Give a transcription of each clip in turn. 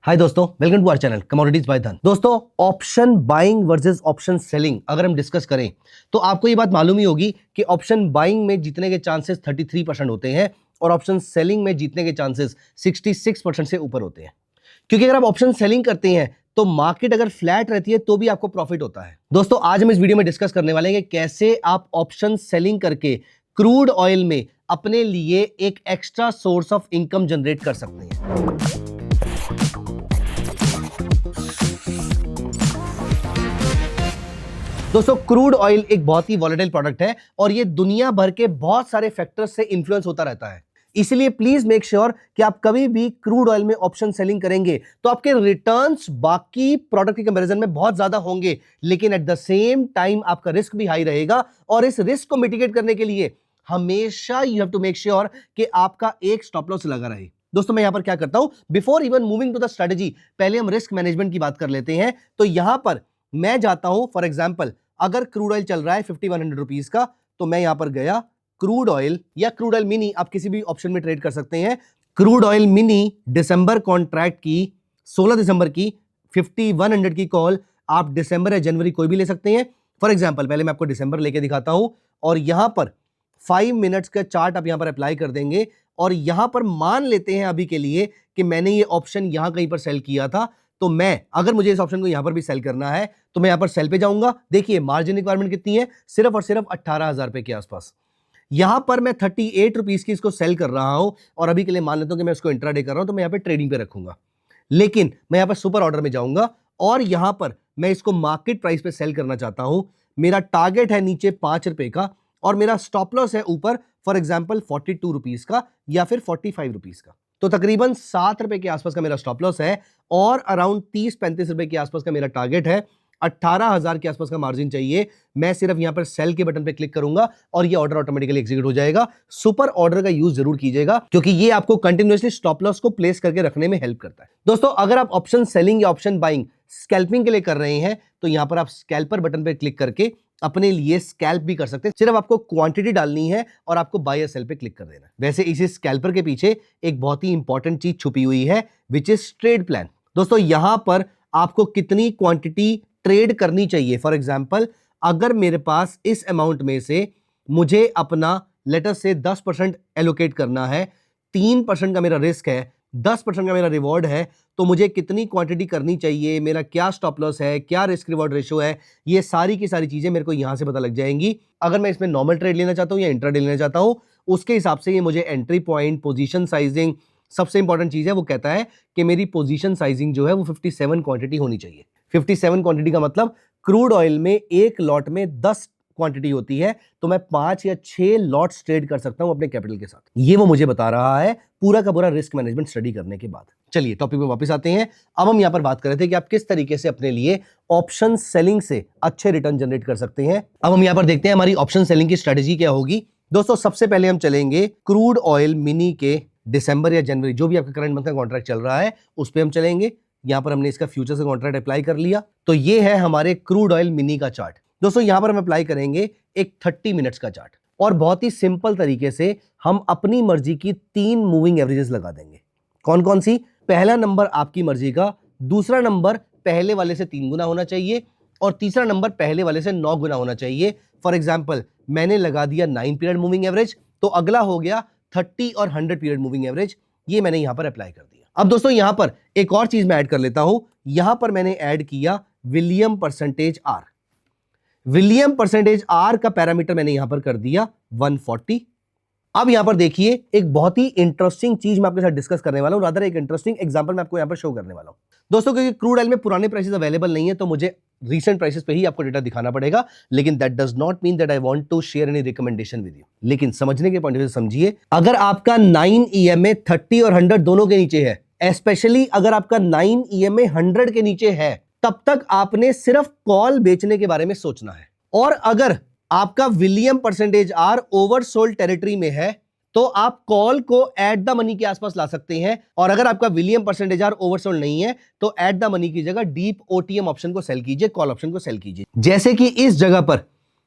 हाय दोस्तों, welcome to our channel commodities by Dhan. दोस्तों, option buying versus option selling अगर हम डिस्कस करें तो आपको ये बात मालूम ही होगी कि ऑप्शन बाइंग में जीतने के चांसेस 33% होते हैं और ऑप्शन सेलिंग में जीतने के चांसेस 66% से ऊपर होते हैं। क्योंकि अगर आप ऑप्शन सेलिंग करते हैं तो मार्केट अगर फ्लैट रहती है तो भी आपको प्रॉफिट होता है। दोस्तों, आज हम इस वीडियो में डिस्कस करने वाले हैं कि कैसे आप ऑप्शन सेलिंग करके क्रूड ऑयल में अपने लिए एक extra source of income generate कर सकते हैं। दोस्तों, क्रूड ऑयल एक बहुत ही वॉलेटाइल प्रोडक्ट है और ये दुनिया भर के बहुत सारे फैक्टर्स से इन्फ्लुएंस होता रहता है। इसलिए प्लीज मेक श्योर कि आप कभी भी क्रूड ऑयल में ऑप्शन सेलिंग करेंगे तो आपके रिटर्न्स बाकी प्रोडक्ट के कंपैरिजन में बहुत ज्यादा होंगे, लेकिन एट द सेम टाइम आपका रिस्क भी हाई रहेगा। और इस रिस्क को मिटिगेट करने के लिए हमेशा you have to make sure कि आपका एक स्टॉप लॉस लगा रहे। दोस्तों, मैं यहां पर क्या करता हूं, before even moving to the strategy, पहले हम रिस्क मैनेजमेंट की बात कर लेते हैं। तो यहां पर मैं जाता हूं, फॉर एग्जाम्पल अगर क्रूड ऑयल चल रहा है 5100 रुपीज का, तो मैं यहां पर गया क्रूड ऑयल या क्रूड ऑयल मिनी, आप किसी भी ऑप्शन में ट्रेड कर सकते हैं। क्रूड ऑयल मिनी दिसंबर कॉन्ट्रैक्ट की 16 दिसंबर की 5100 की कॉल आप दिसंबर या जनवरी कोई भी ले सकते हैं। फॉर एग्जांपल पहले मैं आपको दिसंबर लेके दिखाता हूं और यहां पर 5 मिनट्स का चार्ट आप यहां पर अप्लाई कर देंगे और यहां पर मान लेते हैं अभी के लिए कि मैंने ये ऑप्शन यहां कहीं पर सेल किया था, तो मैं अगर मुझे इस ऑप्शन को यहां पर भी सेल करना है तो मैं यहां पर सेल पे जाऊंगा। देखिए मार्जिन रिक्वायरमेंट कितनी है, सिर्फ और सिर्फ 18,000 रुपए के आसपास। यहां पर मैं 38 रुपीज की इसको सेल कर रहा हूं और अभी के लिए मान लेता हूं कि मैं इसको इंट्राडे कर रहा हूं, तो मैं यहां पर ट्रेडिंग पे रखूंगा। लेकिन मैं यहां पर सुपर ऑर्डर में जाऊंगा और यहां पर मैं इसको मार्केट प्राइस पे सेल करना चाहता हूं। मेरा टारगेट है नीचे 5 रुपए का और मेरा स्टॉप लॉस है ऊपर, फॉर एग्जाम्पल 42 रुपीज का या फिर 45 रुपीज का। तो तकरीबन 7 रुपए के आसपास का मेरा स्टॉप लॉस है और अराउंड 30-35 रुपए के आसपास का मेरा टारगेट है। 18,000 के आसपास का मार्जिन चाहिए। मैं सिर्फ यहां पर सेल के बटन पे क्लिक करूंगा और ये ऑर्डर ऑटोमेटिकली एग्जीक्यूट हो जाएगा। सुपर ऑर्डर का यूज जरूर कीजिएगा क्योंकि ये आपको कंटिन्यूअसली स्टॉप लॉस को प्लेस करके रखने में हेल्प करता है। दोस्तों, अगर आप ऑप्शन सेलिंग या ऑप्शन बाइंग स्कैल्पिंग के लिए कर रहे हैं तो यहां पर आप स्कैल्पर बटन पे क्लिक करके अपने लिए स्कैल्प भी कर सकते हैं। सिर्फ आपको क्वांटिटी डालनी है और आपको बाय या सेल पे क्लिक कर देना है। वैसे इसी स्कैल्पर के पीछे एक बहुत ही इंपॉर्टेंट चीज छुपी हुई है, विच इज ट्रेड प्लान। दोस्तों, यहां पर आपको कितनी क्वांटिटी ट्रेड करनी चाहिए, फॉर एग्जाम्पल अगर मेरे पास इस अमाउंट में से मुझे अपना लेटर से 10% एलोकेट करना है, 3% का मेरा रिस्क है, 10% का मेरा रिवॉर्ड है, तो मुझे कितनी क्वांटिटी करनी चाहिए, मेरा क्या स्टॉप लॉस है, क्या रिस्क रिवॉर्ड रेशो है, ये सारी की सारी चीजें मेरे को यहां से पता लग जाएंगी। अगर मैं इसमें नॉर्मल ट्रेड लेना चाहता हूं या इंट्राडे लेना चाहता हूं, उसके हिसाब से ये मुझे एंट्री पॉइंट, पोजीशन साइजिंग, सबसे इंपॉर्टेंट चीज है वो कहता है कि मेरी पोजीशन साइजिंग जो है वो 57 क्वांटिटी होनी चाहिए। 57 क्वांटिटी का मतलब क्रूड ऑयल में एक लॉट में 10 क्वांटिटी होती है, तो मैं 5 या 6 लॉट्स ट्रेड कर सकता हूं अपने कैपिटल के साथ। ये वो मुझे बता रहा है पूरा का पूरा रिस्क मैनेजमेंट स्टडी करने के बाद। चलिए टॉपिक पे वापस आते हैं। अब हम यहां पर बात कर रहे थे कि आप किस तरीके से अपने लिए ऑप्शन सेलिंग से अच्छे रिटर्न जनरेट कर सकते हैं। अब हम यहां पर देखते हैं हमारी ऑप्शन सेलिंग की स्ट्रेटेजी क्या होगी। दोस्तों, सबसे पहले हम चलेंगे क्रूड ऑयल मिनी के दिसंबर या जनवरी, जो भी आपका करंट मंथ का कॉन्ट्रैक्ट चल रहा है उस पर हम चलेंगे। यहां पर हमने इसका फ्यूचर से कॉन्ट्रैक्ट अप्लाई कर लिया, तो ये है हमारे क्रूड ऑयल मिनी का चार्ट। दोस्तों, यहां पर हम अप्लाई करेंगे एक 30 मिनट्स का चार्ट और बहुत ही सिंपल तरीके से हम अपनी मर्जी की 3 मूविंग एवरेजेस लगा देंगे। कौन कौन सी? पहला नंबर आपकी मर्जी का, दूसरा नंबर पहले वाले से 3 गुना होना चाहिए और तीसरा नंबर पहले वाले से 9 गुना होना चाहिए। फॉर एग्जाम्पल मैंने लगा दिया 9 पीरियड मूविंग एवरेज, तो अगला हो गया 30 और 100 पीरियड मूविंग एवरेज। ये मैंने यहां पर अप्लाई कर दिया। अब दोस्तों, यहां पर एक और चीज मैं ऐड कर लेता हूं। यहां पर मैंने ऐड किया William percentage R. William percentage R का पैरामीटर मैंने यहां पर कर दिया 140। अब यहां पर देखिए एक बहुत ही इंटरेस्टिंग चीज मैं आपके साथ डिस्कस करने वाला हूं, रादर एक इंटरेस्टिंग एग्जांपल मैं आपको यहां पर शो करने वाला हूं। दोस्तों, क्योंकि क्रूड ऑयल में पुराने प्राइसेस अवेलेबल नहीं है तो मुझे रीसेंट प्राइसेस पे ही आपको डेटा दिखाना पड़ेगा, लेकिन that does not mean that I want to share any recommendation with you. लेकिन समझने के पॉइंट से समझिए, अगर आपका 9 EMA 30 और 100 दोनों के नीचे है, स्पेशली अगर आपका 9 EMA 100 के नीचे है, तब तक आपने सिर्फ कॉल बेचने के बारे में सोचना है। और अगर आपका William percentage R oversold territory में है तो आप कॉल को एट द मनी के आसपास ला सकते हैं, और अगर आपका विलियम परसेंटेज आर ओवरसोल्ड नहीं है तो एट द मनी की जगह डीप ओटीएम ऑप्शन को सेल कीजिए, कॉल ऑप्शन को सेल कीजिए। जैसे कि इस जगह पर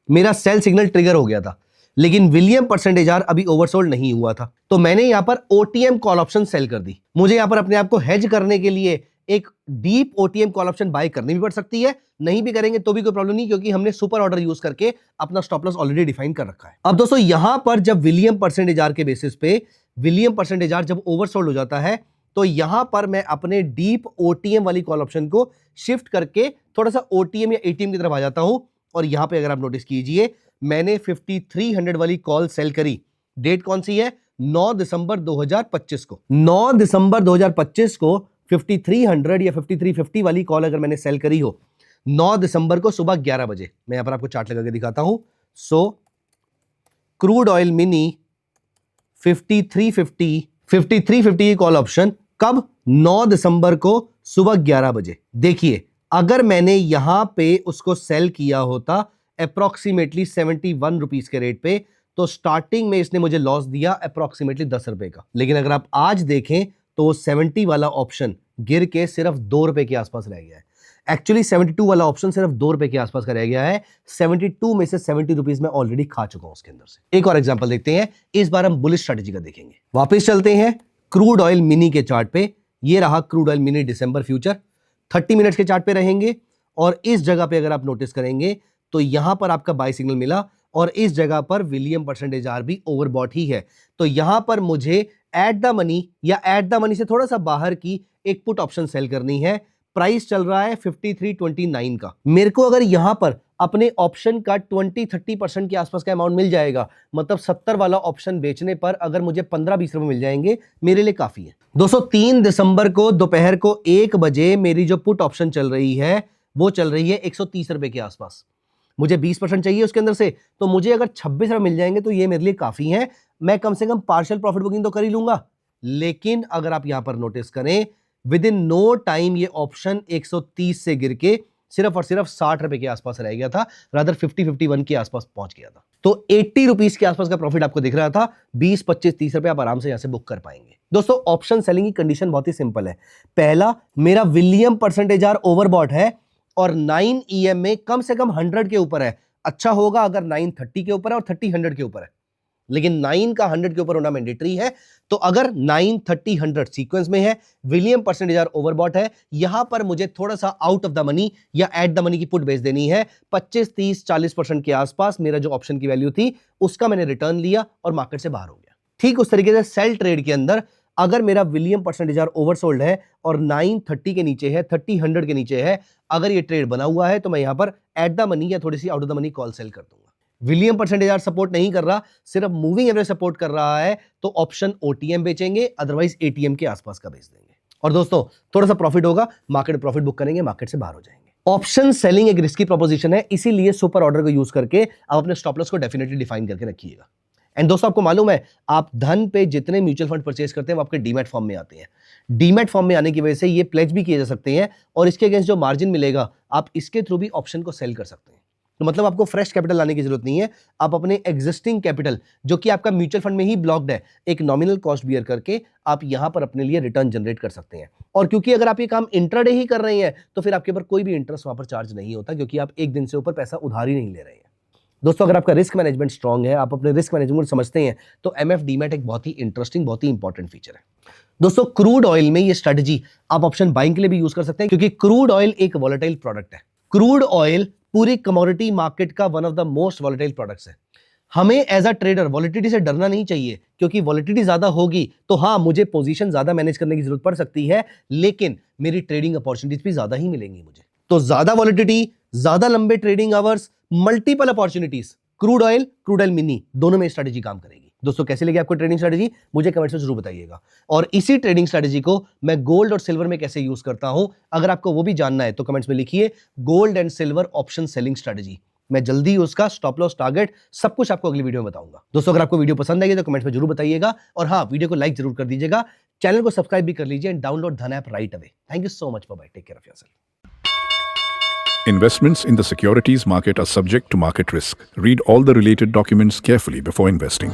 मेरा सेल सिग्नल ट्रिगर हो गया था, लेकिन विलियम परसेंटेज आर अभी ओवरसोल्ड नहीं हुआ था, तो मैंने यहां पर ओटीएम कॉल ऑप्शन सेल कर दी। मुझे यहां पर अपने आप को हेज करने के लिए एक deep OTM call option buy करनी भी पड़ सकती है, नहीं भी करेंगे तो भी कोई प्रॉब्लम नहीं, क्योंकि हमने सुपर ऑर्डर यूज करके अपना स्टॉप लॉस ऑलरेडी डिफाइन कर रखा है। अब दोस्तों यहां पर जब विलियम परसेंटेज आर के बेसिस पे विलियम परसेंटेज आर जब ओवरसोल्ड हो जाता है, तो यहां पर मैं अपने डीप ओटीएम वाली कॉल ऑप्शन को शिफ्ट करके थोड़ा सा ओटीएम या एटीएम की तरफ आ जाता हूं। और यहां पे अगर आप नोटिस कीजिए, मैंने 5300 वाली कॉल सेल करी। डेट कौन सी है? 9 दिसंबर 2025 को। 9 दिसंबर 2025 को 5300 या 5350 वाली कॉल अगर मैंने सेल करी हो 9 दिसंबर को सुबह 11 बजे, मैं यहां पर आपको चार्ट लगा के दिखाता हूं। सो क्रूड ऑयल मिनी 5350 की कॉल ऑप्शन कब? 9 दिसंबर को सुबह 11 बजे। देखिए, अगर मैंने यहां पे उसको सेल किया होता अप्रोक्सीमेटली 71 रुपीज के रेट पे, तो स्टार्टिंग में इसने मुझे लॉस दिया अप्रोक्सीमेटली 10 रुपए का। लेकिन अगर आप आज देखें तो 70 वाला ऑप्शन गिर के सिर्फ 2 रुपए के आसपास रह गया है। एक्चुअली 72 वाला ऑप्शन सिर्फ 2 रुपए के आसपास का रह गया है। 72 में से 70 रुपीज मैं ऑलरेडी खा चुका हूं उसके अंदर से। एक और एग्जांपल देखते हैं, इस बार हम बुलिश स्ट्रेटजी का देखेंगे। वापस चलते हैं क्रूड ऑयल मिनी के चार्ट पे। ये रहा क्रूड ऑयल मिनी दिसंबर फ्यूचर, 30 मिनट्स के चार्ट पे रहेंगे। और इस जगह पे अगर आप नोटिस करेंगे तो यहां पर आपका बाय सिग्नल मिला, और इस जगह पर विलियम परसेंटेज आर भी ओवरबॉट ही है। तो यहां पर मुझे एट द मनी या एट द मनी से थोड़ा सा बाहर की एक पुट ऑप्शन सेल करनी है। प्राइस चल रहा है 5329 का। मेरे को अगर यहां पर अपने ऑप्शन का 20-30% के आसपास का अमाउंट मिल जाएगा, मतलब 70 वाला ऑप्शन बेचने पर अगर मुझे 15-20 रुपए मिल जाएंगे, मेरे लिए काफी है। दोस्तों 3 दिसंबर को दोपहर को 1 बजे मेरी जो पुट ऑप्शन चल रही है वो चल रही है 130 रुपए के आसपास। मुझे 20% चाहिए उसके अंदर से, तो मुझे अगर 26 रुपए मिल जाएंगे तो ये मेरे लिए काफी है। मैं कम से कम पार्शियल प्रॉफिट बुकिंग तो कर ही लूंगा। लेकिन अगर आप यहां पर नोटिस करें, विद इन नो टाइम ये ऑप्शन 130 से गिर के सिर्फ और सिर्फ 60 रुपए के आसपास रह गया था, रादर 50-51 के आसपास पहुंच गया था। तो 80 रुपीज के आसपास का प्रॉफिट आपको दिख रहा था। 20, 25, 30 रुपए आप आराम से यहां से बुक कर पाएंगे। दोस्तों ऑप्शन सेलिंग की कंडीशन बहुत ही सिंपल है। पहला, मेरा विलियम परसेंटेज आर ओवरबॉट है और 9 EM में कम से कम 100 के ऊपर है। अच्छा होगा अगर 930 के ऊपर है और 30-100 के ऊपर है, लेकिन 9 का 100 के ऊपर होना मैंडेटरी है। तो अगर 9-30-100 सीक्वेंस में है, विलियम परसेंटेज आर ओवरबॉट है, यहां पर मुझे थोड़ा सा आउट ऑफ द मनी या एट द मनी की पुट बेच देनी है। 25, 30, 40% के आसपास मेरा जो ऑप्शन की वैल्यू थी उसका मैंने रिटर्न लिया और मार्केट से बाहर हो गया। ठीक उस तरीके से सेल ट्रेड के अंदर अगर मेरा विलियम परसेंटेज आर ओवरसोल्ड है और 930 के नीचे है, 30-100 के नीचे है, अगर ये ट्रेड बना हुआ है तो मैं यहां पर एट द मनी या थोड़ी सी out of the money call sell कर दूंगा। विलियम परसेंटेज आर सपोर्ट नहीं कर रहा, सिर्फ मूविंग एवरेज सपोर्ट कर रहा है, तो ऑप्शन ओटीएम बेचेंगे, अदरवाइज एटीएम के आसपास का बेच देंगे। और दोस्तों थोड़ा सा प्रॉफिट होगा, मार्केट प्रॉफिट बुक करेंगे, मार्केट से बाहर हो जाएंगे। ऑप्शन सेलिंग एक रिस्की प्रोपोजिशन है, इसीलिए सुपर ऑर्डर को यूज करके आप अपने स्टॉप लॉस को डेफिनेटली डिफाइन करके रखिएगा। एंड दोस्तों आपको मालूम है, आप धन पे जितने म्यूचुअल फंड परचेज करते हैं वो आपके डीमैट फॉर्म में आते हैं। डीमैट फॉर्म में आने की वजह से ये प्लेज भी किए जा सकते हैं और इसके अगेंस्ट जो मार्जिन मिलेगा आप इसके थ्रू भी ऑप्शन को सेल कर सकते हैं। तो मतलब आपको फ्रेश कैपिटल लाने की जरूरत नहीं है, आप अपने एग्जिस्टिंग कैपिटल जो कि आपका म्यूचुअल फंड में ही ब्लॉक्ड है, एक नॉमिनल कॉस्ट बियर करके आप यहां पर अपने लिए रिटर्न जनरेट कर सकते हैं। और क्योंकि अगर आप ये काम इंट्राडे ही कर रहे हैं तो फिर आपके ऊपर कोई भी इंटरेस्ट वहां पर चार्ज नहीं होता, क्योंकि आप एक दिन से ऊपर पैसा उधार ही नहीं ले रहे हैं। दोस्तों अगर आपका रिस्क मैनेजमेंट स्ट्रांग है, आप अपने रिस्क मैनेजमेंट समझते हैं, तो एमएफ डीमैट एक बहुत ही इंटरेस्टिंग, बहुत ही इंपॉर्टेंट फीचर है। दोस्तों क्रूड ऑयल में ये स्ट्रेटजी आप ऑप्शन बाइंग के लिए भी यूज कर सकते हैं, क्योंकि क्रूड ऑयल एक वॉलेटाइल प्रोडक्ट है। क्रूड ऑयल पूरी कमोडिटी मार्केट का one of the most volatile products है। हमें एज अ ट्रेडर वॉलेटिलिटी से डरना नहीं चाहिए, क्योंकि वॉलेटिलिटी ज्यादा होगी तो हाँ मुझे पोजीशन ज्यादा मैनेज करने की जरूरत पड़ सकती है, लेकिन मेरी ट्रेडिंग अपॉर्चुनिटीज भी ज्यादा ही मिलेंगी मुझे। तो ज्यादा वॉलेटिलिटी, ज्यादा लंबे trading hours, multiple opportunities, crude oil mini दोनों में स्ट्रेटजी काम करेगी। दोस्तों कैसे लगी आपको ट्रेडिंग स्ट्रेटजी, मुझे कमेंट्स में जरूर बताइएगा। और इसी ट्रेडिंग स्ट्रेटजी को मैं गोल्ड और सिल्वर में कैसे यूज करता हूं, अगर आपको वो भी जानना है तो कमेंट्स में लिखिए gold and silver option selling strategy. मैं जल्दी उसका स्टॉप लॉस, टारगेट सब कुछ आपको अगली वीडियो में बताऊंगा। दोस्तों अगर आपको वीडियो पसंद आई तो कमेंट्स में जरूर बताइएगा, और हाँ वीडियो को लाइक जरूर कर दीजिएगा, चैनल को सब्सक्राइब भी कर लीजिए and download Dhan app right away. Thank you so much, bye, take care of yourself. Investments in the securities market are subject to market risk. Read all the related documents carefully before investing.